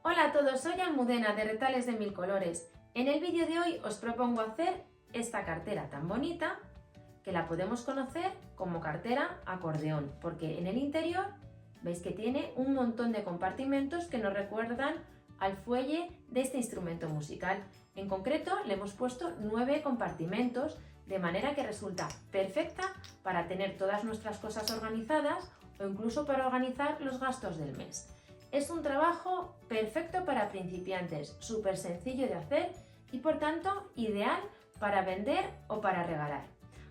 Hola a todos, soy Almudena de Retales de Mil Colores. En el vídeo de hoy os propongo hacer esta cartera tan bonita que la podemos conocer como cartera acordeón, porque en el interior veis que tiene un montón de compartimentos que nos recuerdan al fuelle de este instrumento musical. En concreto le hemos puesto 9 compartimentos, de manera que resulta perfecta para tener todas nuestras cosas organizadas o incluso para organizar los gastos del mes. Es un trabajo perfecto para principiantes, súper sencillo de hacer y por tanto ideal para vender o para regalar.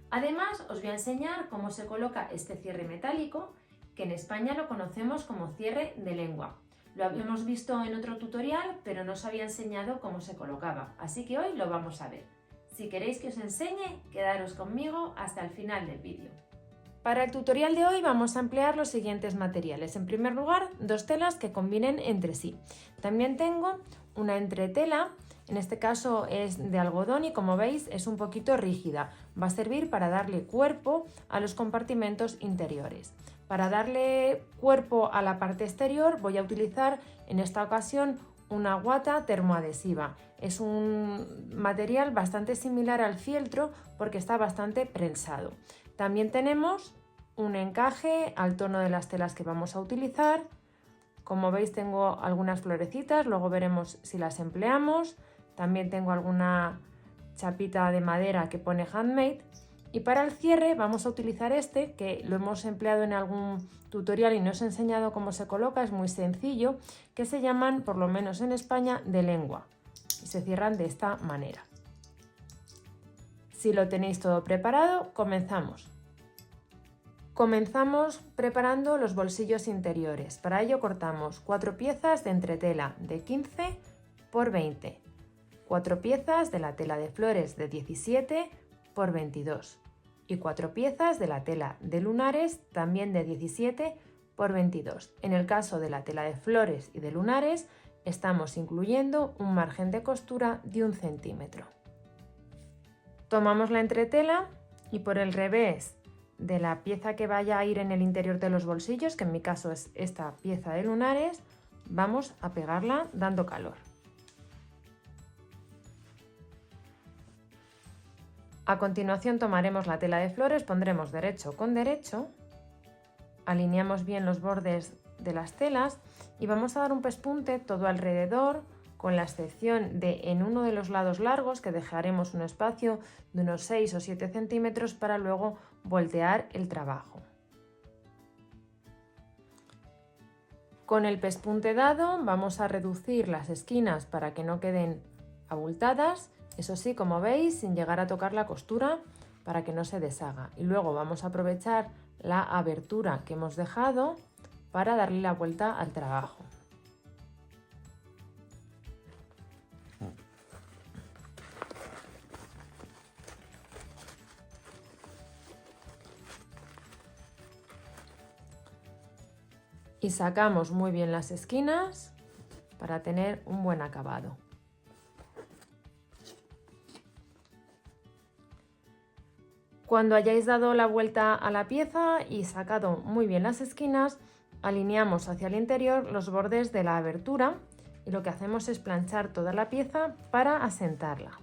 Además os voy a enseñar cómo se coloca este cierre metálico, que en España lo conocemos como cierre de lengua. Lo habíamos visto en otro tutorial, pero no os había enseñado cómo se colocaba, así que hoy lo vamos a ver. Si queréis que os enseñe, quedaros conmigo hasta el final del vídeo. Para el tutorial de hoy vamos a emplear los siguientes materiales. En primer lugar, 2 telas que combinen entre sí. También tengo una entretela, en este caso es de algodón y como veis es un poquito rígida. Va a servir para darle cuerpo a los compartimentos interiores. Para darle cuerpo a la parte exterior voy a utilizar en esta ocasión una guata termoadhesiva. Es un material bastante similar al fieltro porque está bastante prensado. También tenemos un encaje al tono de las telas que vamos a utilizar. Como veis tengo algunas florecitas, luego veremos si las empleamos. También tengo alguna chapita de madera que pone handmade. Y para el cierre vamos a utilizar este, que lo hemos empleado en algún tutorial y no os he enseñado cómo se coloca, es muy sencillo, que se llaman, por lo menos en España, de lengua. Y se cierran de esta manera. Si lo tenéis todo preparado, comenzamos. Comenzamos preparando los bolsillos interiores. Para ello cortamos 4 piezas de entretela de 15 por 20, 4 piezas de la tela de flores de 17 por 22 y 4 piezas de la tela de lunares también de 17 por 22. En el caso de la tela de flores y de lunares estamos incluyendo un margen de costura de 1 centímetro. Tomamos la entretela y por el revés de la pieza que vaya a ir en el interior de los bolsillos, que en mi caso es esta pieza de lunares, vamos a pegarla dando calor. A continuación tomaremos la tela de flores, pondremos derecho con derecho, alineamos bien los bordes de las telas y vamos a dar un pespunte todo alrededor, con la excepción de en uno de los lados largos, que dejaremos un espacio de unos 6 o 7 centímetros para luego voltear el trabajo. Con el pespunte dado vamos a reducir las esquinas para que no queden abultadas, eso sí, como veis, sin llegar a tocar la costura para que no se deshaga. Y luego vamos a aprovechar la abertura que hemos dejado para darle la vuelta al trabajo. Y sacamos muy bien las esquinas para tener un buen acabado. Cuando hayáis dado la vuelta a la pieza y sacado muy bien las esquinas, alineamos hacia el interior los bordes de la abertura y lo que hacemos es planchar toda la pieza para asentarla.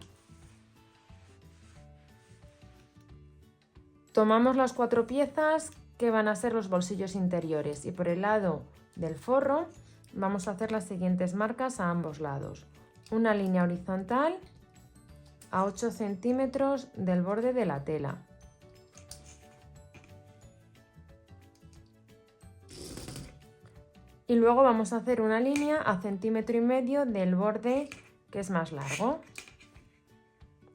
Tomamos las 4 piezas que van a ser los bolsillos interiores y por el lado del forro vamos a hacer las siguientes marcas a ambos lados. Una línea horizontal a 8 centímetros del borde de la tela. Y luego vamos a hacer una línea a 1,5 centímetros del borde que es más largo.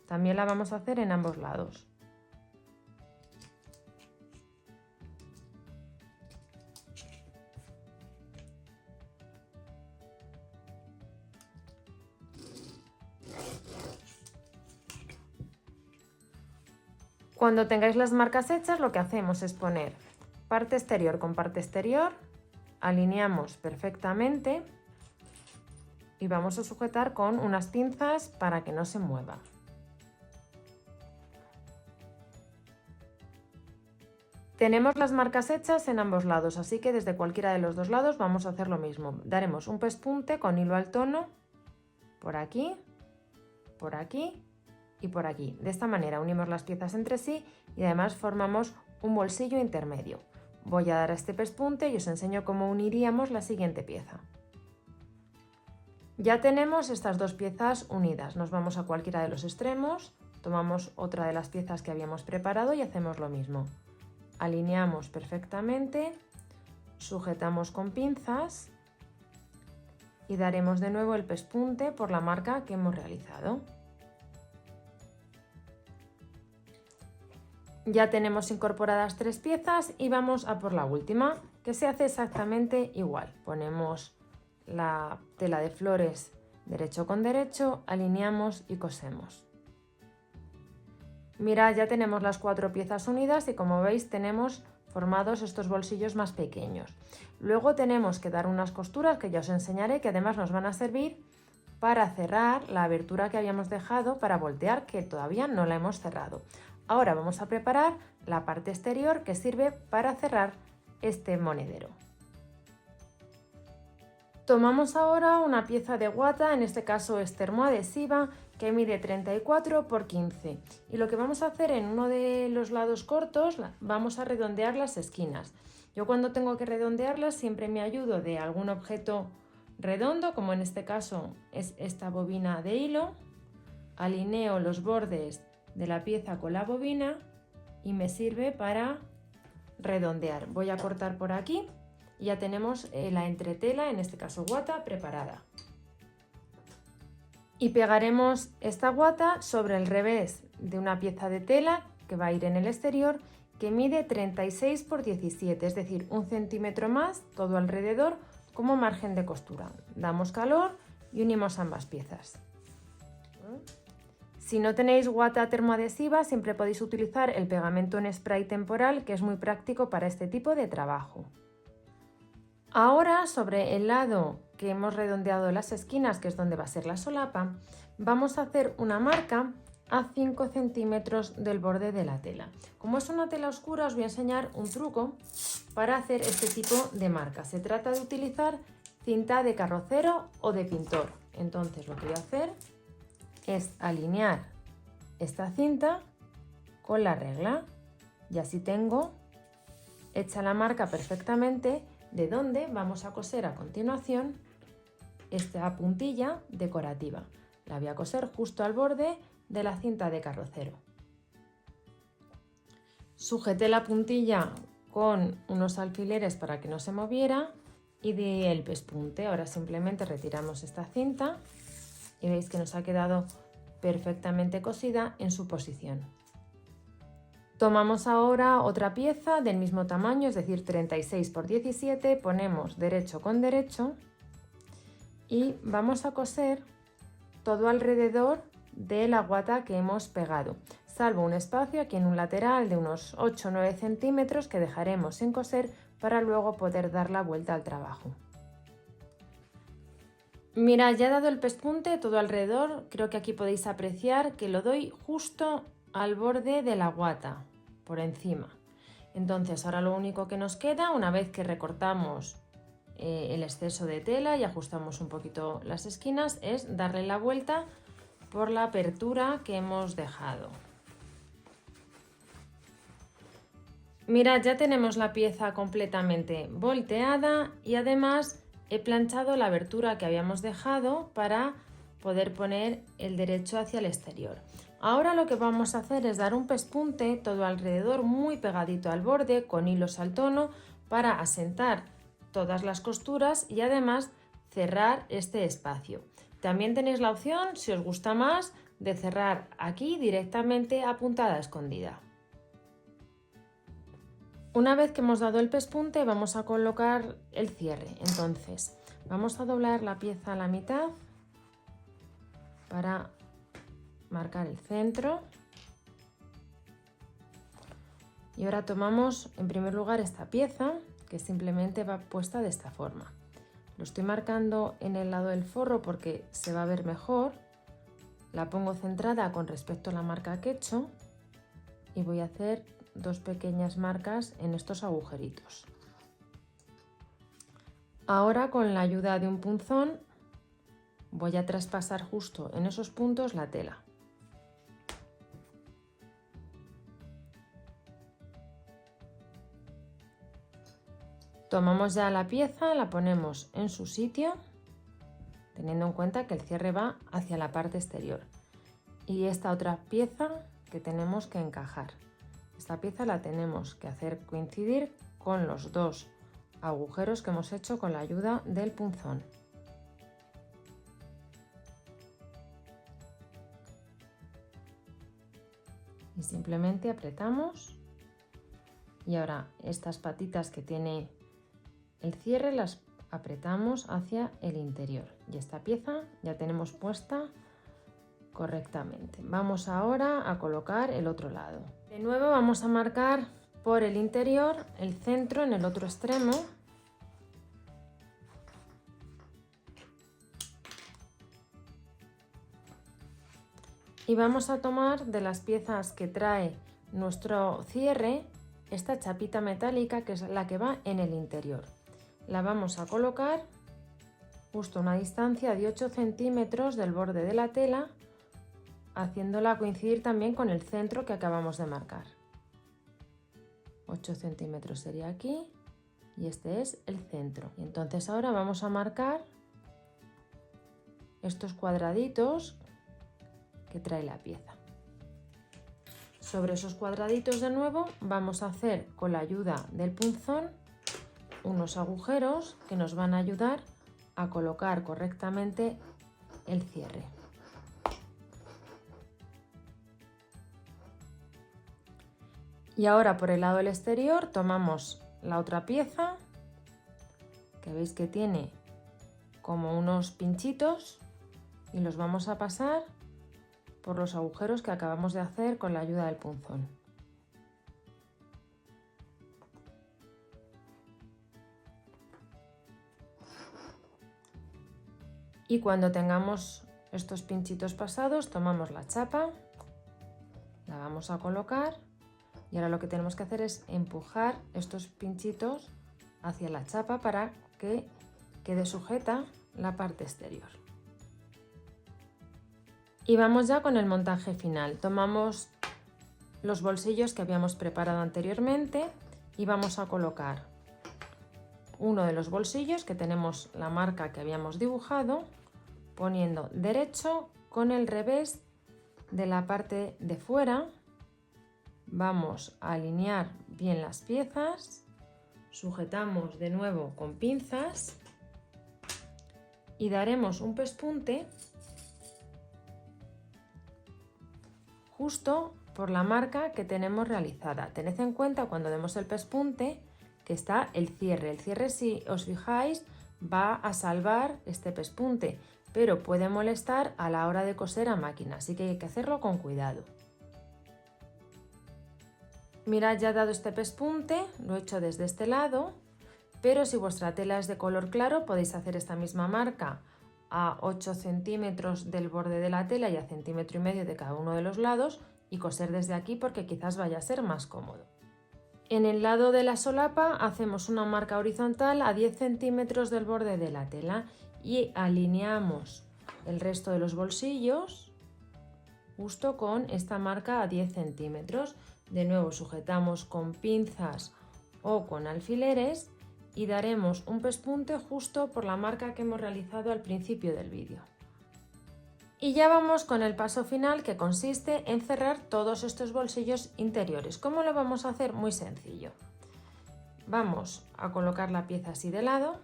También la vamos a hacer en ambos lados. Cuando tengáis las marcas hechas, lo que hacemos es poner parte exterior con parte exterior, alineamos perfectamente y vamos a sujetar con unas pinzas para que no se mueva. Tenemos las marcas hechas en ambos lados, así que desde cualquiera de los dos lados vamos a hacer lo mismo. Daremos un pespunte con hilo al tono por aquí y por aquí. De esta manera unimos las piezas entre sí y además formamos un bolsillo intermedio. Voy a dar a este pespunte y os enseño cómo uniríamos la siguiente pieza. Ya tenemos estas dos piezas unidas. Nos vamos a cualquiera de los extremos, tomamos otra de las piezas que habíamos preparado y hacemos lo mismo. Alineamos perfectamente, sujetamos con pinzas y daremos de nuevo el pespunte por la marca que hemos realizado. Ya tenemos incorporadas tres piezas y vamos a por la última, que se hace exactamente igual. Ponemos la tela de flores derecho con derecho, alineamos y cosemos. Mirad, ya tenemos las cuatro piezas unidas y como veis tenemos formados estos bolsillos más pequeños. Luego tenemos que dar unas costuras que ya os enseñaré, que además nos van a servir para cerrar la abertura que habíamos dejado para voltear, que todavía no la hemos cerrado. Ahora vamos a preparar la parte exterior que sirve para cerrar este monedero. Tomamos ahora una pieza de guata, en este caso es termoadhesiva, que mide 34 por 15 y lo que vamos a hacer en uno de los lados cortos vamos a redondear las esquinas. Yo cuando tengo que redondearlas siempre me ayudo de algún objeto redondo, como en este caso es esta bobina de hilo, alineo los bordes de la pieza con la bobina y me sirve para redondear. Voy a cortar por aquí y ya tenemos la entretela, en este caso guata, preparada. Y pegaremos esta guata sobre el revés de una pieza de tela que va a ir en el exterior, que mide 36 por 17, es decir, 1 centímetro más todo alrededor como margen de costura. Damos calor y unimos ambas piezas. Si no tenéis guata termoadhesiva, siempre podéis utilizar el pegamento en spray temporal, que es muy práctico para este tipo de trabajo. Ahora, sobre el lado que hemos redondeado las esquinas, que es donde va a ser la solapa, vamos a hacer una marca a 5 centímetros del borde de la tela. Como es una tela oscura, os voy a enseñar un truco para hacer este tipo de marca. Se trata de utilizar cinta de carrocero o de pintor. Entonces lo que voy a hacer es alinear esta cinta con la regla y así tengo hecha la marca perfectamente de donde vamos a coser a continuación esta puntilla decorativa. La voy a coser justo al borde de la cinta de carrocero. Sujeté la puntilla con unos alfileres para que no se moviera y di el pespunte. Ahora simplemente retiramos esta cinta y veis que nos ha quedado perfectamente cosida en su posición. Tomamos ahora otra pieza del mismo tamaño, es decir, 36 por 17, ponemos derecho con derecho y vamos a coser todo alrededor de la guata que hemos pegado, salvo un espacio aquí en un lateral de unos 8 o 9 centímetros que dejaremos sin coser para luego poder dar la vuelta al trabajo. Mirad, ya he dado el pespunte todo alrededor, creo que aquí podéis apreciar que lo doy justo al borde de la guata, por encima. Entonces ahora lo único que nos queda, una vez que recortamos el exceso de tela y ajustamos un poquito las esquinas, es darle la vuelta por la apertura que hemos dejado. Mirad, ya tenemos la pieza completamente volteada y además he planchado la abertura que habíamos dejado para poder poner el derecho hacia el exterior. Ahora lo que vamos a hacer es dar un pespunte todo alrededor muy pegadito al borde con hilos al tono para asentar todas las costuras y además cerrar este espacio. También tenéis la opción, si os gusta más, de cerrar aquí directamente a puntada escondida. Una vez que hemos dado el pespunte vamos a colocar el cierre. Entonces vamos a doblar la pieza a la mitad para marcar el centro. Y ahora tomamos en primer lugar esta pieza que simplemente va puesta de esta forma. Lo estoy marcando en el lado del forro porque se va a ver mejor. La pongo centrada con respecto a la marca que he hecho y voy a hacer dos pequeñas marcas en estos agujeritos. Ahora, con la ayuda de un punzón, voy a traspasar justo en esos puntos la tela. Tomamos ya la pieza, la ponemos en su sitio, teniendo en cuenta que el cierre va hacia la parte exterior. Y esta otra pieza que tenemos que encajar. Esta pieza la tenemos que hacer coincidir con los dos agujeros que hemos hecho con la ayuda del punzón. Y simplemente apretamos. Y ahora estas patitas que tiene el cierre las apretamos hacia el interior. Y esta pieza ya tenemos puesta correctamente. Vamos ahora a colocar el otro lado. De nuevo vamos a marcar por el interior el centro en el otro extremo. Y vamos a tomar de las piezas que trae nuestro cierre esta chapita metálica, que es la que va en el interior. La vamos a colocar justo a una distancia de 8 centímetros del borde de la tela, haciéndola coincidir también con el centro que acabamos de marcar. 8 centímetros sería aquí y este es el centro. Y entonces ahora vamos a marcar estos cuadraditos que trae la pieza. Sobre esos cuadraditos de nuevo vamos a hacer con la ayuda del punzón unos agujeros que nos van a ayudar a colocar correctamente el cierre. Y ahora por el lado del exterior tomamos la otra pieza, que veis que tiene como unos pinchitos, y los vamos a pasar por los agujeros que acabamos de hacer con la ayuda del punzón. Y cuando tengamos estos pinchitos pasados, tomamos la chapa, la vamos a colocar y ahora lo que tenemos que hacer es empujar estos pinchitos hacia la chapa para que quede sujeta la parte exterior. Y vamos ya con el montaje final. Tomamos los bolsillos que habíamos preparado anteriormente y vamos a colocar uno de los bolsillos que tenemos la marca que habíamos dibujado, poniendo derecho con el revés de la parte de fuera. Vamos a alinear bien las piezas, sujetamos de nuevo con pinzas y daremos un pespunte justo por la marca que tenemos realizada. Tened en cuenta cuando demos el pespunte que está el cierre. El cierre, si os fijáis, va a salvar este pespunte, pero puede molestar a la hora de coser a máquina, así que hay que hacerlo con cuidado. Mirad, ya he dado este pespunte, lo he hecho desde este lado, pero si vuestra tela es de color claro podéis hacer esta misma marca a 8 centímetros del borde de la tela y a 1,5 centímetros de cada uno de los lados y coser desde aquí porque quizás vaya a ser más cómodo. En el lado de la solapa hacemos una marca horizontal a 10 centímetros del borde de la tela y alineamos el resto de los bolsillos justo con esta marca a 10 centímetros. De nuevo sujetamos con pinzas o con alfileres y daremos un pespunte justo por la marca que hemos realizado al principio del vídeo. Y ya vamos con el paso final, que consiste en cerrar todos estos bolsillos interiores. ¿Cómo lo vamos a hacer? Muy sencillo. Vamos a colocar la pieza así de lado,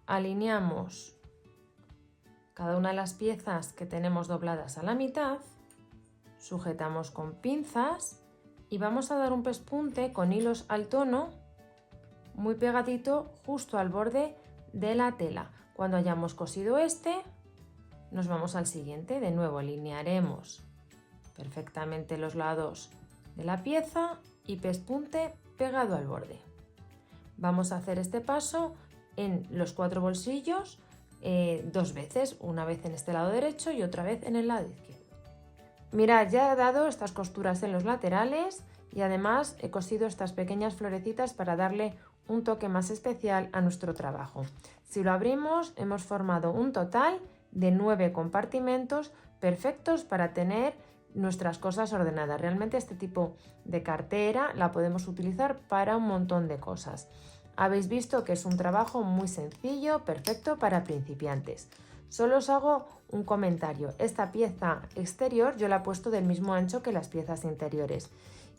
alineamos cada una de las piezas que tenemos dobladas a la mitad, sujetamos con pinzas y vamos a dar un pespunte con hilos al tono muy pegadito justo al borde de la tela. Cuando hayamos cosido este, nos vamos al siguiente. De nuevo alinearemos perfectamente los lados de la pieza y pespunte pegado al borde. Vamos a hacer este paso en los 4 bolsillos 2 veces, una vez en este lado derecho y otra vez en el lado izquierdo. Mirad, ya he dado estas costuras en los laterales y además he cosido estas pequeñas florecitas para darle un toque más especial a nuestro trabajo. Si lo abrimos, hemos formado un total de 9 compartimentos perfectos para tener nuestras cosas ordenadas. Realmente este tipo de cartera la podemos utilizar para un montón de cosas. Habéis visto que es un trabajo muy sencillo, perfecto para principiantes. Solo os hago un comentario. Esta pieza exterior yo la he puesto del mismo ancho que las piezas interiores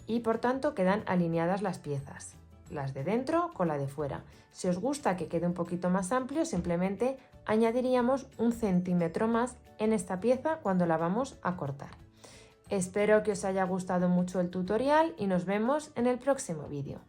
y por tanto quedan alineadas las piezas, las de dentro con la de fuera. Si os gusta que quede un poquito más amplio, simplemente añadiríamos 1 centímetro más en esta pieza cuando la vamos a cortar. Espero que os haya gustado mucho el tutorial y nos vemos en el próximo vídeo.